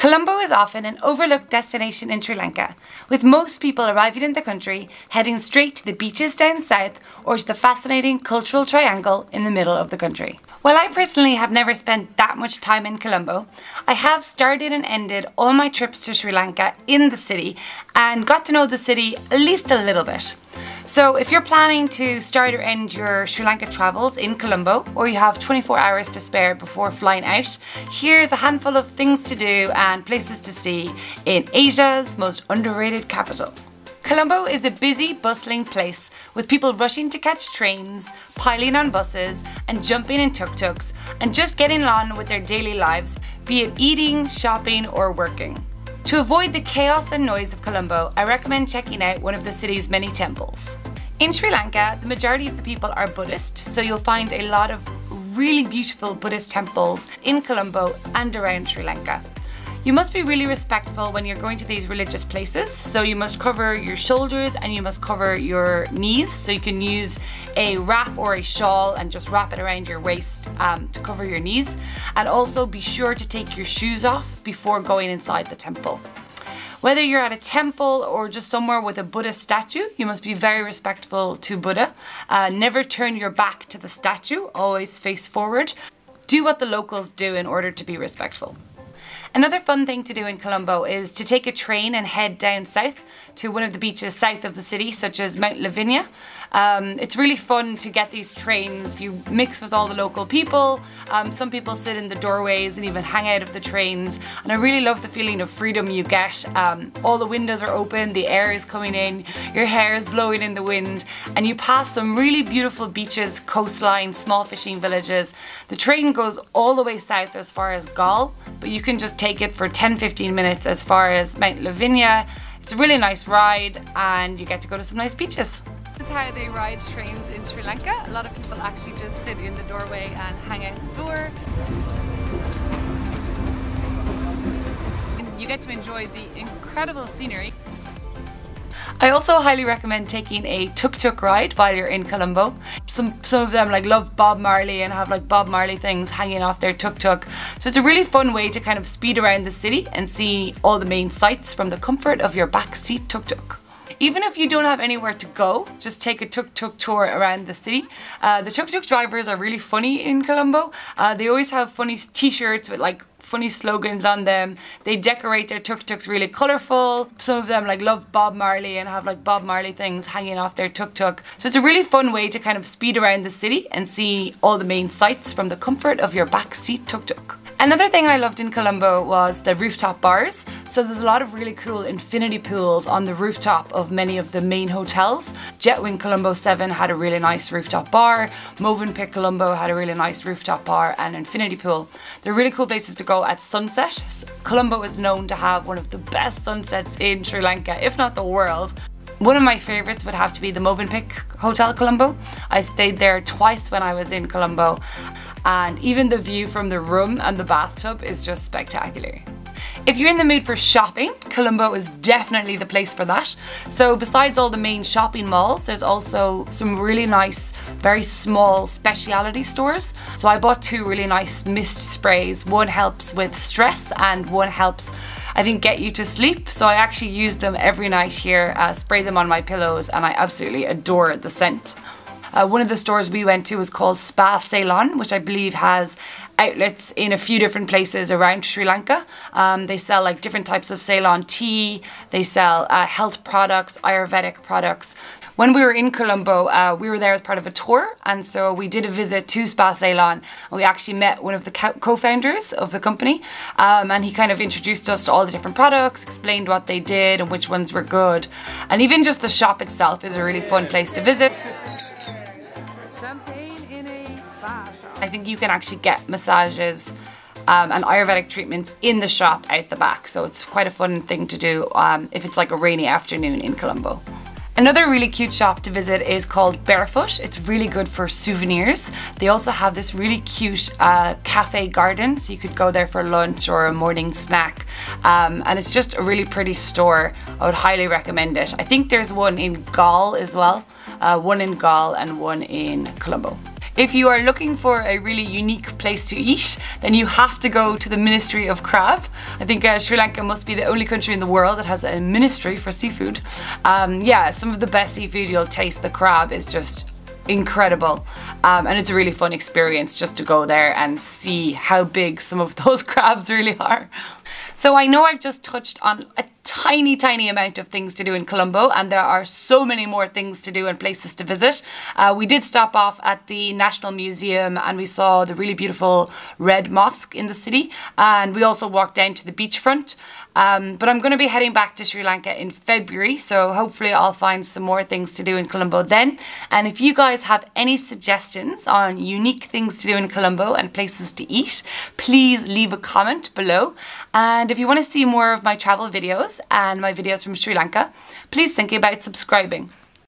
Colombo is often an overlooked destination in Sri Lanka, with most people arriving in the country heading straight to the beaches down south or to the fascinating cultural triangle in the middle of the country. While I personally have never spent that much time in Colombo, I have started and ended all my trips to Sri Lanka in the city and got to know the city at least a little bit. So if you're planning to start or end your Sri Lanka travels in Colombo, or you have 24 hours to spare before flying out, here's a handful of things to do and places to see in Asia's most underrated capital. Colombo is a busy, bustling place with people rushing to catch trains, piling on buses and jumping in tuk-tuks and just getting on with their daily lives, be it eating, shopping or working. To avoid the chaos and noise of Colombo, I recommend checking out one of the city's many temples. In Sri Lanka, the majority of the people are Buddhist, so you'll find a lot of really beautiful Buddhist temples in Colombo and around Sri Lanka. You must be really respectful when you're going to these religious places, so you must cover your shoulders and you must cover your knees, so you can use a wrap or a shawl and just wrap it around your waist to cover your knees, and also be sure to take your shoes off before going inside the temple. Whether you're at a temple or just somewhere with a Buddha statue, you must be very respectful to Buddha. Never turn your back to the statue, always face forward. Do what the locals do in order to be respectful. Another fun thing to do in Colombo is to take a train and head down south to one of the beaches south of the city, such as Mount Lavinia. It's really fun to get these trains. You mix with all the local people. Some people sit in the doorways and even hang out of the trains. And I really love the feeling of freedom you get. All the windows are open, the air is coming in, your hair is blowing in the wind, and you pass some really beautiful beaches, coastline, small fishing villages. The train goes all the way south as far as Galle, but you can just take it for 10-15 minutes as far as Mount Lavinia. It's a really nice ride and you get to go to some nice beaches. This is how they ride trains in Sri Lanka. A lot of people actually just sit in the doorway and hang out the door. And you get to enjoy the incredible scenery. I also highly recommend taking a tuk-tuk ride while you're in Colombo. Some of them love Bob Marley and have Bob Marley things hanging off their tuk-tuk. So it's a really fun way to kind of speed around the city and see all the main sights from the comfort of your backseat tuk-tuk. Even if you don't have anywhere to go, just take a tuk-tuk tour around the city. The tuk-tuk drivers are really funny in Colombo. They always have funny t-shirts with funny slogans on them. They decorate their tuk-tuks really colourful. Some of them love Bob Marley and have Bob Marley things hanging off their tuk-tuk. So it's a really fun way to kind of speed around the city and see all the main sights from the comfort of your backseat tuk-tuk. Another thing I loved in Colombo was the rooftop bars. So there's a lot of really cool infinity pools on the rooftop of many of the main hotels. Jetwing Colombo 7 had a really nice rooftop bar. Movenpick Colombo had a really nice rooftop bar and infinity pool. They're really cool places to go at sunset. Colombo is known to have one of the best sunsets in Sri Lanka, if not the world. One of my favourites would have to be the Movenpick Hotel Colombo. I stayed there twice when I was in Colombo, and even the view from the room and the bathtub is just spectacular. If you're in the mood for shopping, Colombo is definitely the place for that. So besides all the main shopping malls, there's also some really nice, very small speciality stores. So I bought two really nice mist sprays. One helps with stress and one helps, I think, get you to sleep. So I actually use them every night here, spray them on my pillows, and I absolutely adore the scent. One of the stores we went to was called Ceylon, which I believe has outlets in a few different places around Sri Lanka. They sell different types of Ceylon tea, they sell health products, Ayurvedic products. When we were in Colombo, we were there as part of a tour, and so we did a visit to Ceylon, and we actually met one of the co-founders of the company, and he kind of introduced us to all the different products, explained what they did and which ones were good, and even just the shop itself is a really fun place to visit. I think you can actually get massages and Ayurvedic treatments in the shop out the back, so it's quite a fun thing to do if it's a rainy afternoon in Colombo. Another really cute shop to visit is called Barefoot. It's really good for souvenirs. They also have this really cute cafe garden, so you could go there for lunch or a morning snack. And it's just a really pretty store. I would highly recommend it. I think there's one in Galle as well. One in Galle and one in Colombo. If you are looking for a really unique place to eat, then you have to go to the Ministry of Crab. I think Sri Lanka must be the only country in the world that has a ministry for seafood. Yeah, some of the best seafood you'll taste. The crab is just incredible, and it's a really fun experience just to go there and see how big some of those crabs really are. So I know I've just touched on a tiny amount of things to do in Colombo, and there are so many more things to do and places to visit. We did stop off at the National Museum and we saw the really beautiful red mosque in the city, and we also walked down to the beachfront. But I'm going to be heading back to Sri Lanka in February, so hopefully I'll find some more things to do in Colombo then. And if you guys have any suggestions on unique things to do in Colombo and places to eat, please leave a comment below. And if you want to see more of my travel videos and my videos from Sri Lanka, please think about subscribing.